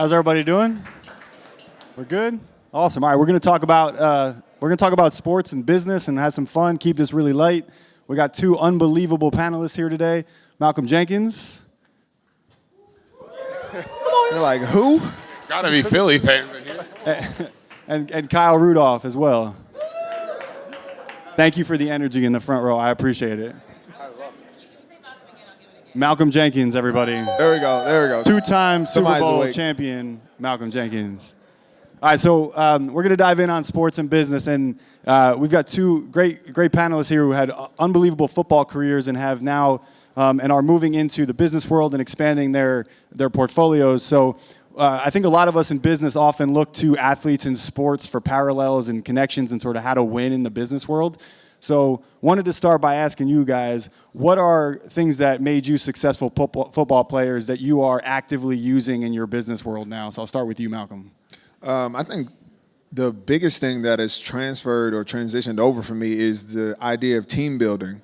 How's everybody doing? We're good? Awesome. All right, we're going to talk about sports and business and have some fun, keep this really light. We got two unbelievable panelists here today. Malcolm Jenkins. They're like, who? Gotta be Philly fans in here. and Kyle Rudolph as well. Thank you for the energy in the front row. I appreciate it. Malcolm Jenkins, everybody. There we go. Two-time Super Somebody's Bowl awake. champion, Malcolm Jenkins. All right, so we're going to dive in on sports and business, and we've got two great panelists here who had unbelievable football careers and have now and are moving into the business world and expanding their portfolios. So I think a lot of us in business often look to athletes in sports for parallels and connections and sort of how to win in the business world. So wanted to start by asking you guys, what are things that made you successful football players that you are actively using in your business world now? So I'll start with you, Malcolm. I think the biggest thing that has transferred or transitioned over for me is the idea of team building.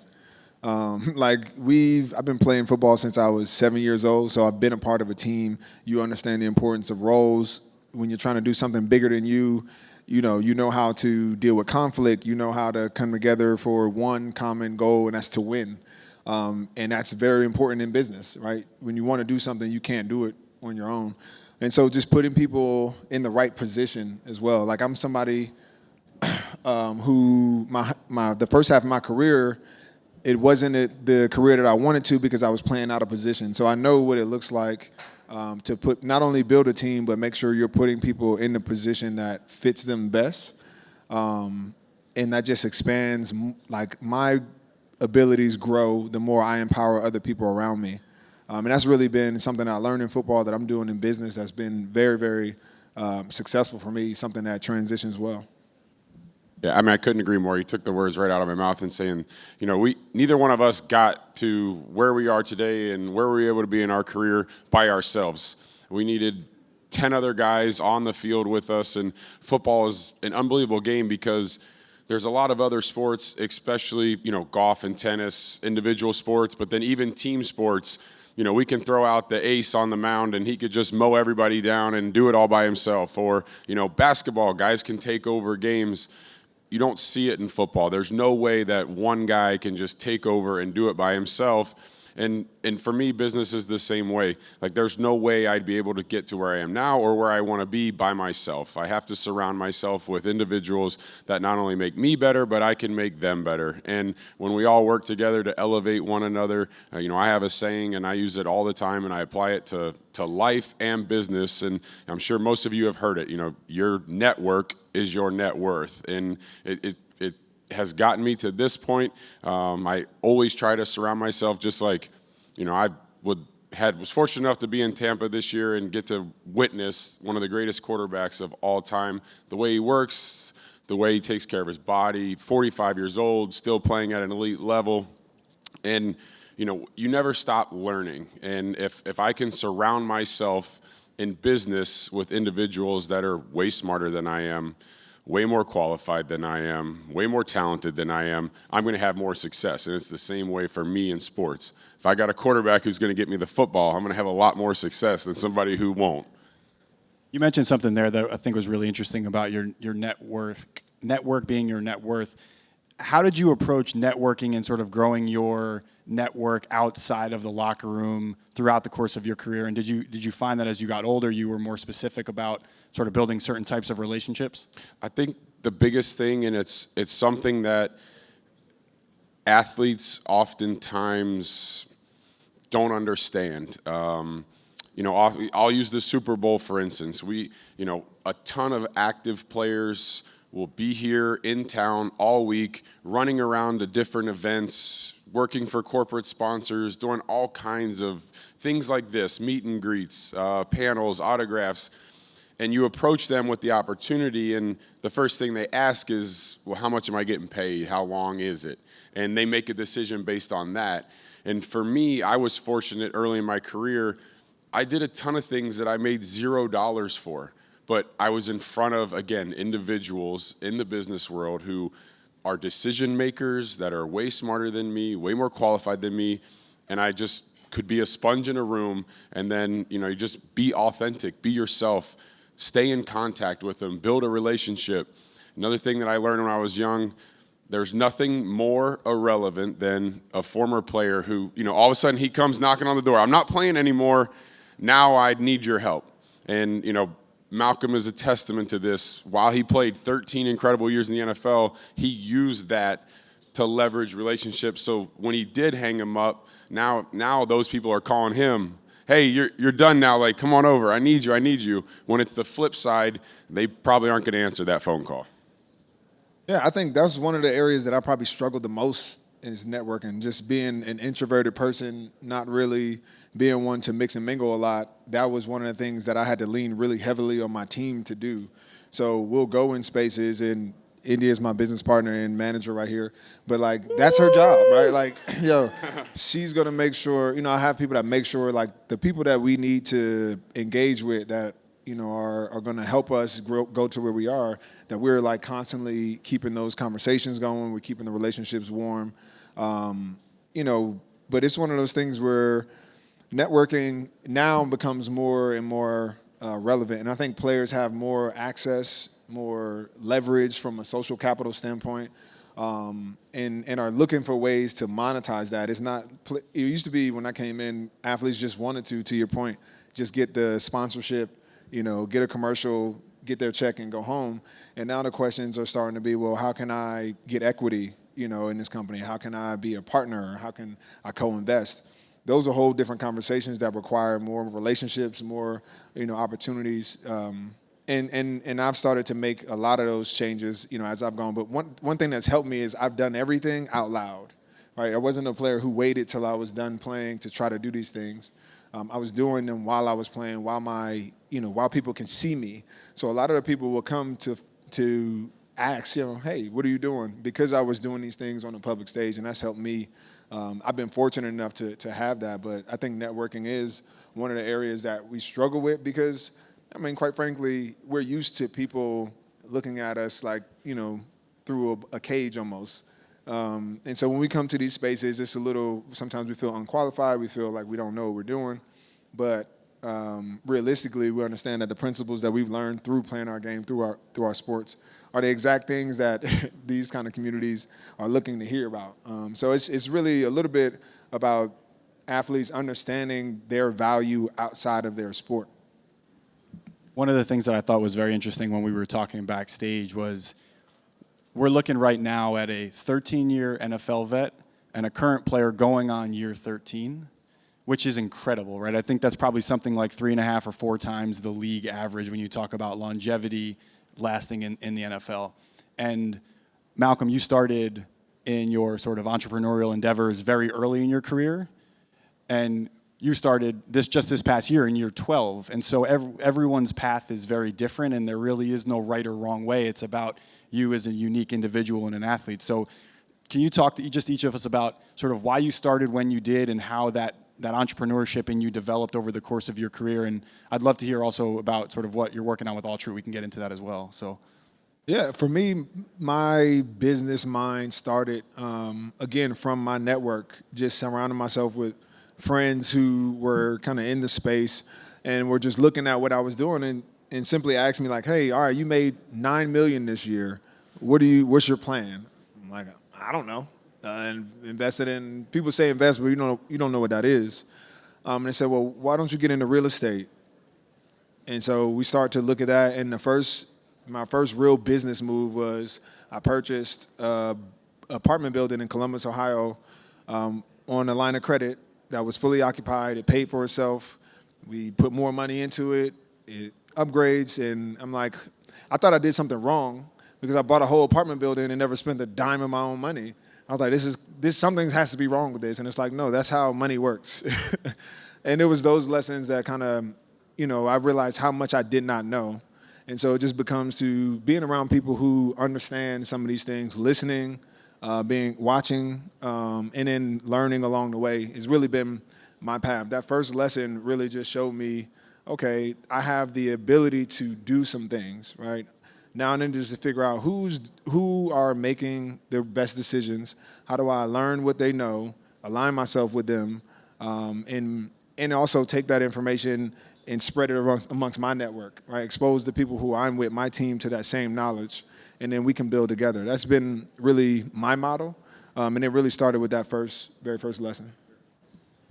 I've been playing football since I was 7 years old, so I've been a part of a team. You understand the importance of roles. When you're trying to do something bigger than you know how to deal with conflict. You know how to come together for one common goal, and that's to win. And that's very important in business, right? When you want to do something, you can't do it on your own. And so just putting people in the right position as well. Like I'm somebody who the first half of my career, it wasn't the career that I wanted to because I was playing out of position. So I know what it looks like to not only build a team, but make sure you're putting people in the position that fits them best. And that just expands, like my abilities grow the more I empower other people around me. And that's really been something I learned in football that I'm doing in business that's been very, very successful for me, something that transitions well. Yeah, I mean, I couldn't agree more. You took the words right out of my mouth and saying, neither one of us got to where we are today and where we were able to be in our career by ourselves. We needed 10 other guys on the field with us, and football is an unbelievable game because there's a lot of other sports, especially, golf and tennis, individual sports, but then even team sports. We can throw out the ace on the mound and he could just mow everybody down and do it all by himself. Or, basketball, guys can take over games. You don't see it in football. There's no way that one guy can just take over and do it by himself. And for me, business is the same way. Like, there's no way I'd be able to get to where I am now or where I want to be by myself. I have to surround myself with individuals that not only make me better, but I can make them better. And when we all work together to elevate one another, I have a saying, and I use it all the time, and I apply it to life and business. And I'm sure most of you have heard it. Your network is your net worth. And it has gotten me to this point. I always try to surround myself just like, I was fortunate enough to be in Tampa this year and get to witness one of the greatest quarterbacks of all time. The way he works, the way he takes care of his body, 45 years old, still playing at an elite level. And, you never stop learning. And if I can surround myself in business with individuals that are way smarter than I am, way more qualified than I am, way more talented than I am, I'm going to have more success. And it's the same way for me in sports. If I got a quarterback who's going to get me the football, I'm going to have a lot more success than somebody who won't. You mentioned something there that I think was really interesting about your net worth, network being your net worth. How did you approach networking and sort of growing your network outside of the locker room throughout the course of your career? And did you find that as you got older, you were more specific about sort of building certain types of relationships? I think the biggest thing, and it's something that athletes oftentimes don't understand. I'll use the Super Bowl, for instance. A ton of active players will be here in town all week, running around to different events, working for corporate sponsors, doing all kinds of things like this, meet and greets, panels, autographs. And you approach them with the opportunity, and the first thing they ask is, well, how much am I getting paid? How long is it? And they make a decision based on that. And for me, I was fortunate early in my career. I did a ton of things that I made $0 for. But I was in front of, again, individuals in the business world who are decision makers that are way smarter than me, way more qualified than me, and I could be a sponge in a room, and then, you just be authentic, be yourself, stay in contact with them, build a relationship. Another thing that I learned when I was young, there's nothing more irrelevant than a former player who, all of a sudden he comes knocking on the door. I'm not playing anymore. Now I need your help. And, Malcolm is a testament to this. While he played 13 incredible years in the NFL, he used that to leverage relationships. So when he did hang him up, now those people are calling him, hey, you're done now. Like, come on over. I need you. When it's the flip side, they probably aren't going to answer that phone call. Yeah, I think that's one of the areas that I probably struggled the most is networking. Just being an introverted person, not really being one to mix and mingle a lot. That was one of the things that I had to lean really heavily on my team to do. So we'll go in spaces, and India is my business partner and manager right here. But, like, that's her job, right? Like, she's going to make sure, I have people that make sure, like, the people that we need to engage with that, are going to help us go to where we are, that we're, like, constantly keeping those conversations going. We're keeping the relationships warm. But it's one of those things where networking now becomes more and more relevant. And I think players have more access, more leverage from a social capital standpoint, and are looking for ways to monetize that. It used to be when I came in, athletes just wanted to your point, just get the sponsorship, get a commercial, get their check and go home. And now the questions are starting to be, well, how can I get equity, in this company? How can I be a partner? How can I co-invest? Those are whole different conversations that require more relationships, more, opportunities. And I've started to make a lot of those changes, as I've gone. But one thing that's helped me is I've done everything out loud, right? I wasn't a player who waited till I was done playing to try to do these things. I was doing them while I was playing, while people can see me. So a lot of the people will come to ask, hey, what are you doing? Because I was doing these things on a public stage, and that's helped me. I've been fortunate enough to have that, but I think networking is one of the areas that we struggle with because, quite frankly, we're used to people looking at us like, through a cage almost. And so when we come to these spaces, it's sometimes we feel unqualified. We feel like we don't know what we're doing. But realistically, we understand that the principles that we've learned through playing our game, through our sports, are the exact things that these kind of communities are looking to hear about. So it's really a little bit about athletes understanding their value outside of their sport. One of the things that I thought was very interesting when we were talking backstage was we're looking right now at a 13-year NFL vet and a current player going on year 13, which is incredible, right? I think that's probably something like 3.5 or 4 times the league average when you talk about longevity lasting in the NFL. And Malcolm, you started in your sort of entrepreneurial endeavors very early in your career, and you started this past year in year 12. And so everyone's path is very different, and there really is no right or wrong way. It's about you as a unique individual and an athlete. So can you talk to just each of us about sort of why you started when you did and how that entrepreneurship in you developed over the course of your career? And I'd love to hear also about sort of what you're working on with All True. We can get into that as well. So, yeah, for me, my business mind started, again, from my network, just surrounding myself with friends who were kind of in the space and were just looking at what I was doing and simply asked me like, hey, all right, you made $9 million this year. What's your plan? I'm like, I don't know. And invested in, people say invest, but you don't know what that is. And they said, well, why don't you get into real estate? And so we start to look at that. And my first real business move was I purchased an apartment building in Columbus, Ohio, on a line of credit that was fully occupied. It paid for itself. We put more money into it. It upgrades. And I'm like, I thought I did something wrong because I bought a whole apartment building and never spent a dime of my own money. I was like, this something has to be wrong with this. And it's like, no, that's how money works. And it was those lessons that kind of, I realized how much I did not know. And so it just becomes to being around people who understand some of these things, listening, watching, and then learning along the way has really been my path. That first lesson really just showed me, okay, I have the ability to do some things, right? Now and then just to figure out who are making the best decisions. How do I learn what they know, align myself with them, and also take that information and spread it amongst my network, right? Expose the people who I'm with, my team, to that same knowledge, and then we can build together. That's been really my model, and it really started with that very first lesson.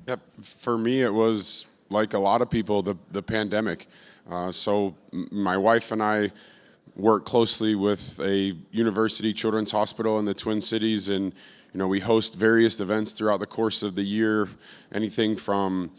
Yep. For me, it was like a lot of people, the pandemic. My wife and I work closely with a university children's hospital in the Twin Cities, and we host various events throughout the course of the year, anything from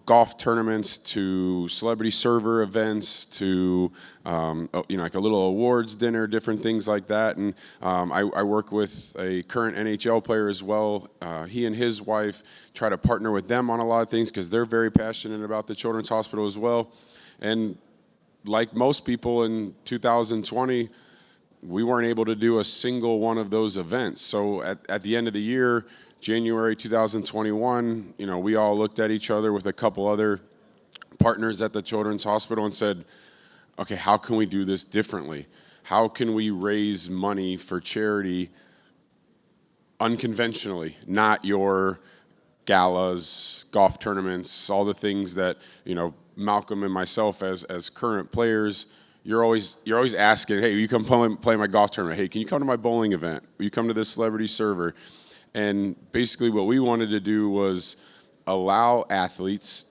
golf tournaments to celebrity server events to like a little awards dinner, different things like that. And I work with a current NHL player as well. He and his wife try to partner with them on a lot of things because they're very passionate about the children's hospital as well. And like most people in 2020, we weren't able to do a single one of those events. So at the end of the year, January 2021, we all looked at each other with a couple other partners at the Children's Hospital and said, okay, how can we do this differently? How can we raise money for charity unconventionally, not your galas, golf tournaments, all the things that, Malcolm and myself as current players, you're always asking, hey, will you come play my golf tournament? Hey, can you come to my bowling event? Will you come to this celebrity server? And basically what we wanted to do was allow athletes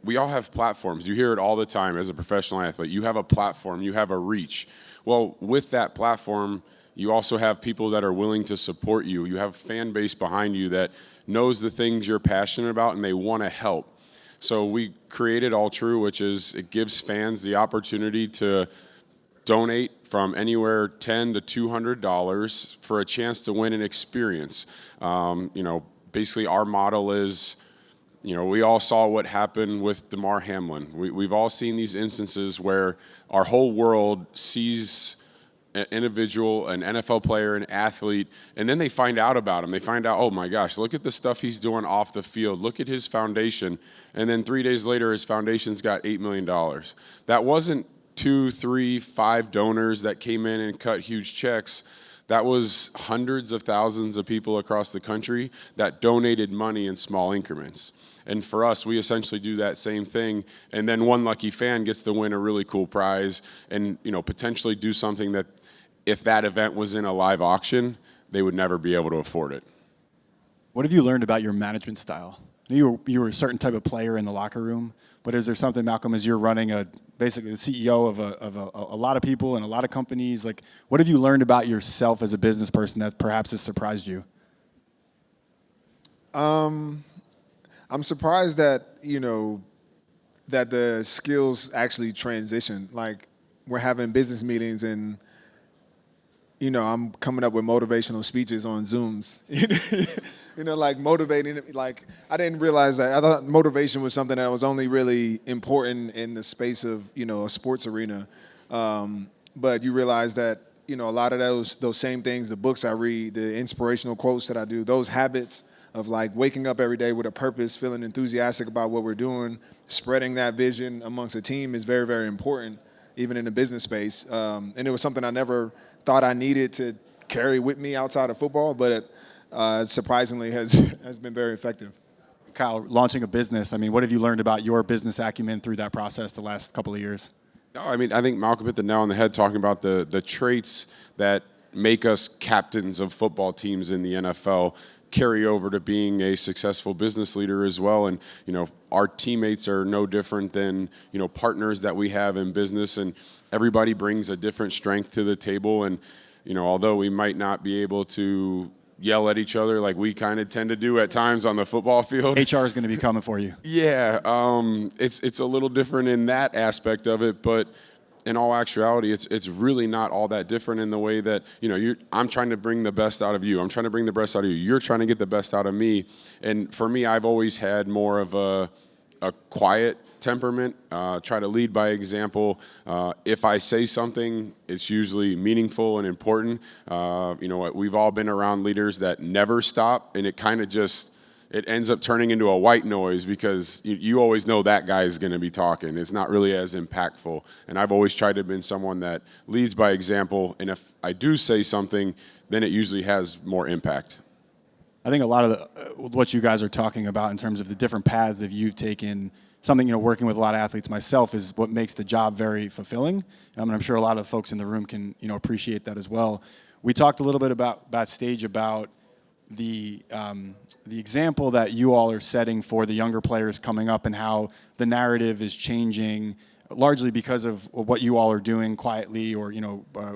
we all have platforms. You hear it all the time as a professional athlete. You have a platform, you have a reach. Well, with that platform, you also have people that are willing to support you. You have a fan base behind you that knows the things you're passionate about and they want to help. So we created All True, which is it gives fans the opportunity to donate from anywhere $10 to $200 for a chance to win an experience. Basically our model is, we all saw what happened with Damar Hamlin. We've all seen these instances where our whole world sees an individual, an NFL player, an athlete, and then they find out about him. They find out, oh my gosh, look at the stuff he's doing off the field. Look at his foundation. And then 3 days later, his foundation's got $8 million. That wasn't 2, 3, 5 donors that came in and cut huge checks. That was hundreds of thousands of people across the country that donated money in small increments. And for us, we essentially do that same thing. And then one lucky fan gets to win a really cool prize and, potentially do something that if that event was in a live auction, they would never be able to afford it. What have you learned about your management style? You were a certain type of player in the locker room, but is there something, Malcolm, as you're running basically the CEO of a lot of people and a lot of companies, like what have you learned about yourself as a business person that perhaps has surprised you? I'm surprised that, that the skills actually transition. Like we're having business meetings and, I'm coming up with motivational speeches on Zooms, like motivating. Like I didn't realize that. I thought motivation was something that was only really important in the space of, a sports arena. But you realize that, a lot of those same things, the books I read, the inspirational quotes that I do, those habits of like waking up every day with a purpose, feeling enthusiastic about what we're doing, spreading that vision amongst a team is very, very important, even in the business space. And it was something I never thought I needed to carry with me outside of football, but it surprisingly has been very effective. Kyle, launching a business, what have you learned about your business acumen through that process the last couple of years? No, I think Malcolm hit the nail on the head talking about the traits that make us captains of football teams in the NFL carry over to being a successful business leader as well. And, our teammates are no different than, partners that we have in business, and everybody brings a different strength to the table. And, although we might not be able to yell at each other like we kind of tend to do at times on the football field. HR is going to be coming for you. Yeah, it's a little different in that aspect of it, but in all actuality, it's really not all that different in the way that, I'm trying to bring the best out of you. I'm trying to bring the best out of you. You're trying to get the best out of me. And for me, I've always had more of a quiet temperament, try to lead by example. If I say something, it's usually meaningful and important. We've all been around leaders that never stop, and it kind of it ends up turning into a white noise because you always know that guy is going to be talking. It's not really as impactful. And I've always tried to have been someone that leads by example, and if I do say something, then it usually has more impact. I think a lot of what you guys are talking about in terms of the different paths that you've taken, something, working with a lot of athletes myself, is what makes the job very fulfilling. And I'm sure a lot of the folks in the room can, appreciate that as well. We talked a little bit backstage about the example that you all are setting for the younger players coming up and how the narrative is changing largely because of what you all are doing quietly, or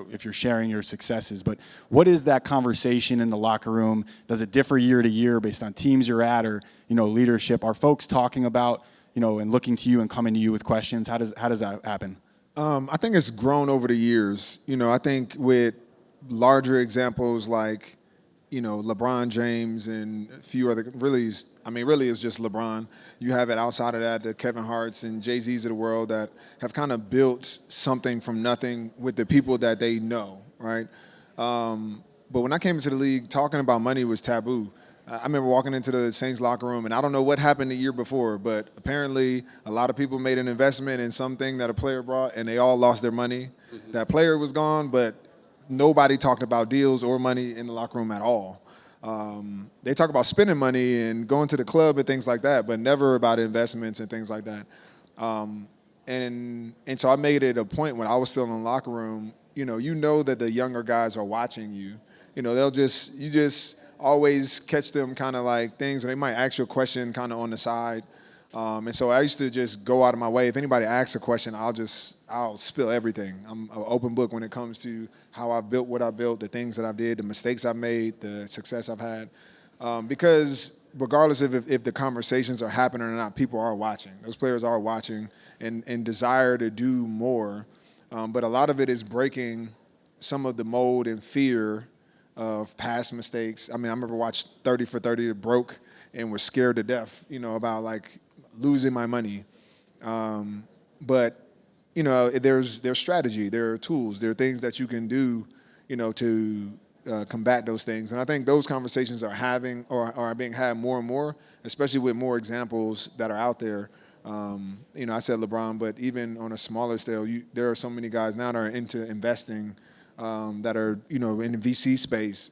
if you're sharing your successes. But what is that conversation in the locker room? Does it differ year to year based on teams you're at, or leadership? Are folks talking about and looking to you and coming to you with questions? How does that happen? I think it's grown over the years. I think with larger examples like LeBron James and a few other, really it's just LeBron. You have it outside of that, the Kevin Harts and Jay-Z's of the world that have kind of built something from nothing with the people that they know, right? But when I came into the league, talking about money was taboo. I remember walking into the Saints locker room, and I don't know what happened the year before, but apparently a lot of people made an investment in something that a player brought, and they all lost their money. Mm-hmm. That player was gone, but nobody talked about deals or money in the locker room at all. They talk about spending money and going to the club and things like that, but never about investments and things like that. And so I made it a point when I was still in the locker room, you know that the younger guys are watching you. You just always catch them kind of like things, and they might ask you a question kind of on the side. And so I used to just go out of my way. If anybody asks a question, I'll spill everything. I'm an open book when it comes to how I built what I built, the things that I did, the mistakes I made, the success I've had. Because regardless of if the conversations are happening or not, people are watching. Those players are watching and desire to do more. But a lot of it is breaking some of the mold and fear of past mistakes. I remember watching 30 for 30 that broke and was scared to death, about like losing my money. But there's strategy, there are tools, there are things that you can do, to combat those things. And I think those conversations are are being had more and more, especially with more examples that are out there. I said LeBron, but even on a smaller scale, there are so many guys now that are into investing, that are, in the VC space,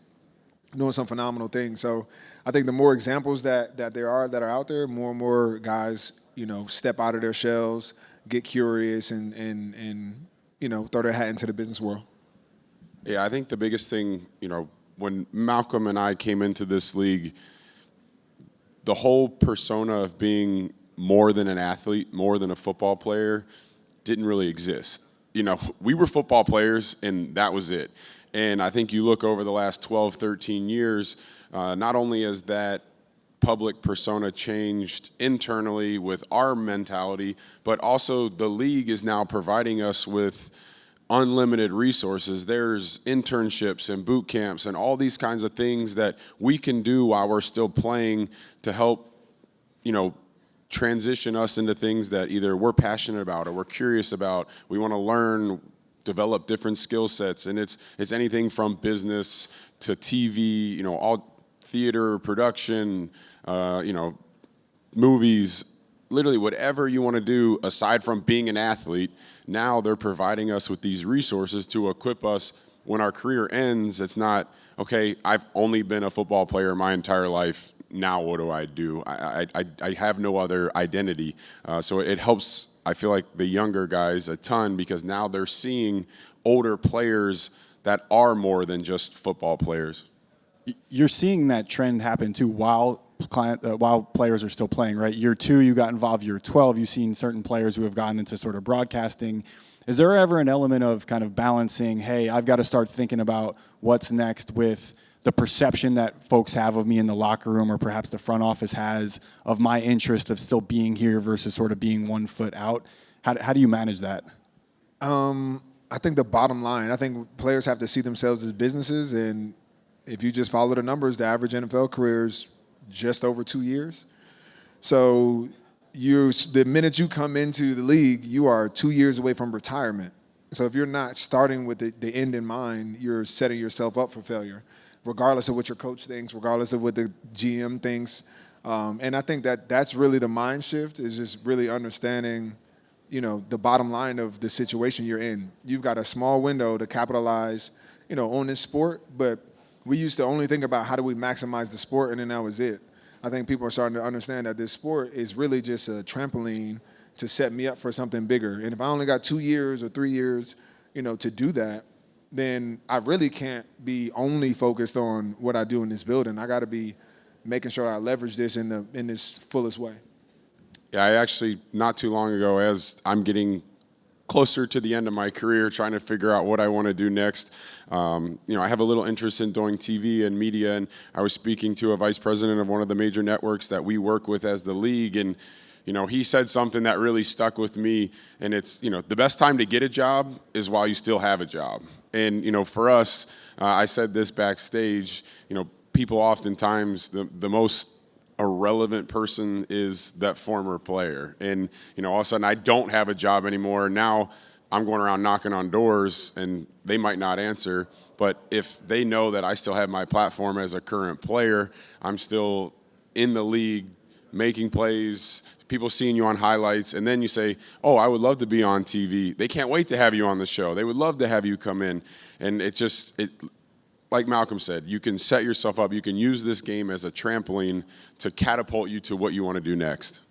doing some phenomenal things. So I think the more examples that there are that are out there, more and more guys, step out of their shells, get curious, and throw their hat into the business world. Yeah, I think the biggest thing, when Malcolm and I came into this league, the whole persona of being more than an athlete, more than a football player, didn't really exist. We were football players, and that was it. And I think you look over the last 12, 13 years, not only has that public persona changed internally with our mentality, but also the league is now providing us with unlimited resources. There's internships and boot camps and all these kinds of things that we can do while we're still playing to help, transition us into things that either we're passionate about or we're curious about. We want to learn, develop different skill sets, and it's anything from business to TV, all theater, production, movies, literally whatever you want to do aside from being an athlete. Now they're providing us with these resources to equip us when our career ends. It's not, okay, I've only been a football player my entire life. Now what do? I have no other identity. So it helps, I feel like, the younger guys a ton, because now they're seeing older players that are more than just football players. You're seeing that trend happen too while players are still playing, right? Year 2, you got involved. Year 12, you've seen certain players who have gotten into sort of broadcasting. Is there ever an element of kind of balancing, hey, I've got to start thinking about what's next with the perception that folks have of me in the locker room, or perhaps the front office has, of my interest of still being here versus sort of being 1 foot out? How do you manage that? I think the bottom line, I think players have to see themselves as businesses, and if you just follow the numbers, the average NFL career is just over 2 years. So the minute you come into the league, you are 2 years away from retirement. So if you're not starting with the end in mind, you're setting yourself up for failure, regardless of what your coach thinks, regardless of what the GM thinks. And I think that's really the mind shift, is just really understanding, the bottom line of the situation you're in. You've got a small window to capitalize, on this sport, but we used to only think about how do we maximize the sport, and then that was it. I think people are starting to understand that this sport is really just a trampoline to set me up for something bigger. And if I only got 2 years or 3 years, to do that, then I really can't be only focused on what I do in this building. I got to be making sure I leverage this in this fullest way. Yeah, I actually, not too long ago, as I'm getting closer to the end of my career, trying to figure out what I want to do next. I have a little interest in doing TV and media, and I was speaking to a vice president of one of the major networks that we work with as the league, and he said something that really stuck with me, and it's, the best time to get a job is while you still have a job. And, for us, I said this backstage, people oftentimes, the most irrelevant person is that former player. And, all of a sudden I don't have a job anymore. Now I'm going around knocking on doors and they might not answer. But if they know that I still have my platform as a current player, I'm still in the league making plays, people seeing you on highlights, and then you say, oh, I would love to be on TV. They can't wait to have you on the show. They would love to have you come in. And it like Malcolm said, you can set yourself up. You can use this game as a trampoline to catapult you to what you want to do next.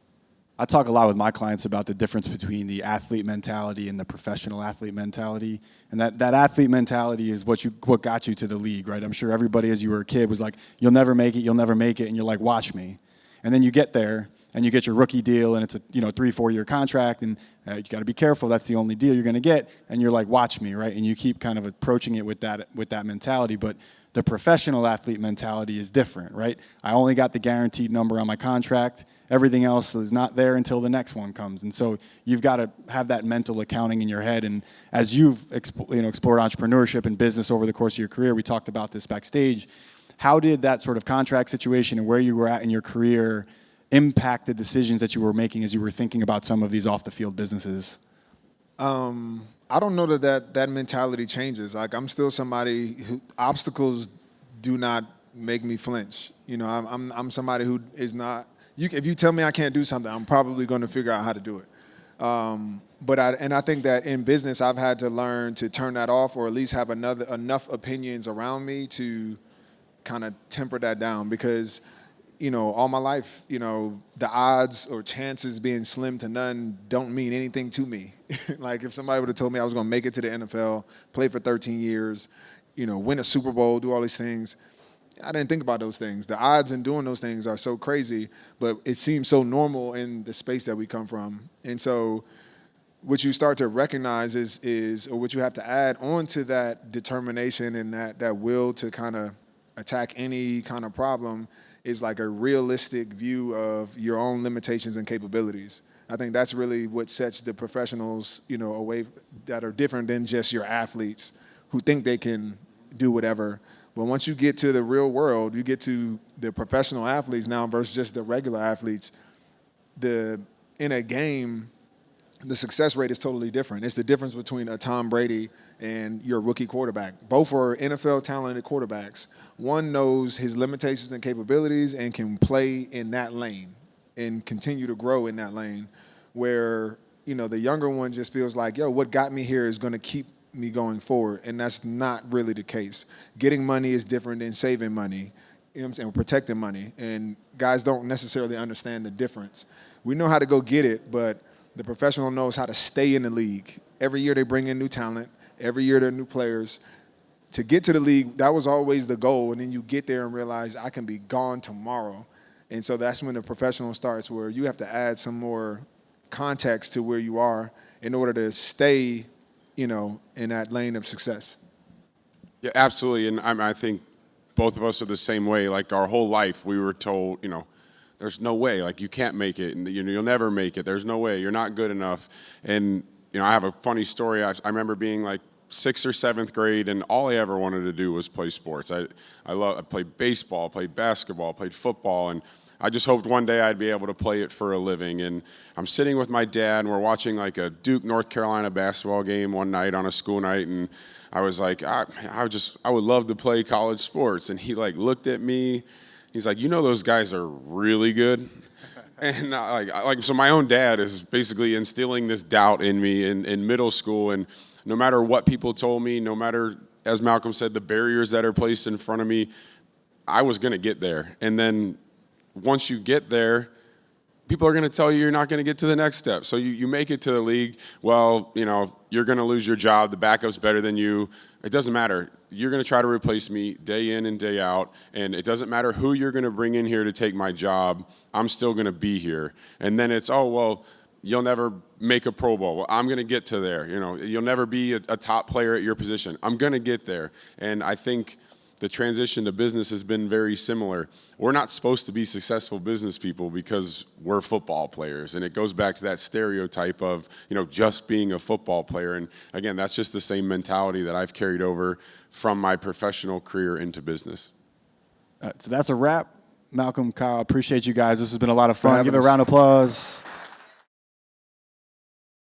I talk a lot with my clients about the difference between the athlete mentality and the professional athlete mentality. And that athlete mentality is what got you to the league, right? I'm sure everybody as you were a kid was like, you'll never make it, you'll never make it. And you're like, watch me. And then you get there and you get your rookie deal and it's a 3-4 year contract and you got to be careful. That's the only deal you're going to get. And you're like, watch me, right? And you keep kind of approaching it with that mentality. But the professional athlete mentality is different, right? I only got the guaranteed number on my contract. Everything else is not there until the next one comes. And so you've got to have that mental accounting in your head. And as you've explored entrepreneurship and business over the course of your career, we talked about this backstage. How did that sort of contract situation and where you were at in your career impact the decisions that you were making as you were thinking about some of these off-the-field businesses? I don't know that mentality changes. Like, I'm still somebody who obstacles do not make me flinch. I'm somebody who is not. If you tell me I can't do something, I'm probably going to figure out how to do it. But I think that in business, I've had to learn to turn that off, or at least have enough opinions around me to kind of temper that down, because all my life, the odds or chances being slim to none don't mean anything to me. Like, if somebody would have told me I was going to make it to the NFL, play for 13 years, win a Super Bowl, do all these things, I didn't think about those things. The odds in doing those things are so crazy, but it seems so normal in the space that we come from. And so what you start to recognize is or what you have to add on to that determination and that will to kind of attack any kind of problem is like a realistic view of your own limitations and capabilities. I think that's really what sets the professionals, away, that are different than just your athletes who think they can do whatever. But once you get to the real world, you get to the professional athletes now versus just the regular athletes, in a game, the success rate is totally different. It's the difference between a Tom Brady and your rookie quarterback. Both are NFL talented quarterbacks. One knows his limitations and capabilities and can play in that lane and continue to grow in that lane, where, the younger one just feels like, what got me here is going to keep me going forward. And that's not really the case. Getting money is different than saving money, or protecting money. And guys don't necessarily understand the difference. We know how to go get it, but the professional knows how to stay in the league. Every year they bring in new talent. Every year there are new players. To get to the league, that was always the goal. And then you get there and realize I can be gone tomorrow. And so that's when the professional starts, where you have to add some more context to where you are in order to stay, in that lane of success. Yeah, absolutely. And I think both of us are the same way. Like, our whole life we were told, there's no way, like, you can't make it, and you'll never make it. There's no way, you're not good enough. And I have a funny story. I remember being like 6th or 7th grade, and all I ever wanted to do was play sports. I played baseball, played basketball, played football, and I just hoped one day I'd be able to play it for a living. And I'm sitting with my dad, and we're watching like a Duke, North Carolina basketball game one night on a school night, and I was like, I would love to play college sports. And he like looked at me. He's like, those guys are really good. And so my own dad is basically instilling this doubt in me in middle school. And no matter what people told me, no matter as Malcolm said, the barriers that are placed in front of me, I was going to get there. And then once you get there, people are going to tell you you're not going to get to the next step. So you make it to the league. Well, you're going to lose your job. The backup's better than you. It doesn't matter. You're going to try to replace me day in and day out. And it doesn't matter who you're going to bring in here to take my job. I'm still going to be here. And then it's, oh, well, you'll never make a Pro Bowl. Well, I'm going to get to there. You'll never be a top player at your position. I'm going to get there. And I think the transition to business has been very similar. We're not supposed to be successful business people because we're football players. And it goes back to that stereotype of, just being a football player. And again, that's just the same mentality that I've carried over from my professional career into business. So that's a wrap. Malcolm, Kyle, appreciate you guys. This has been a lot of fun. Give it a us. round of applause.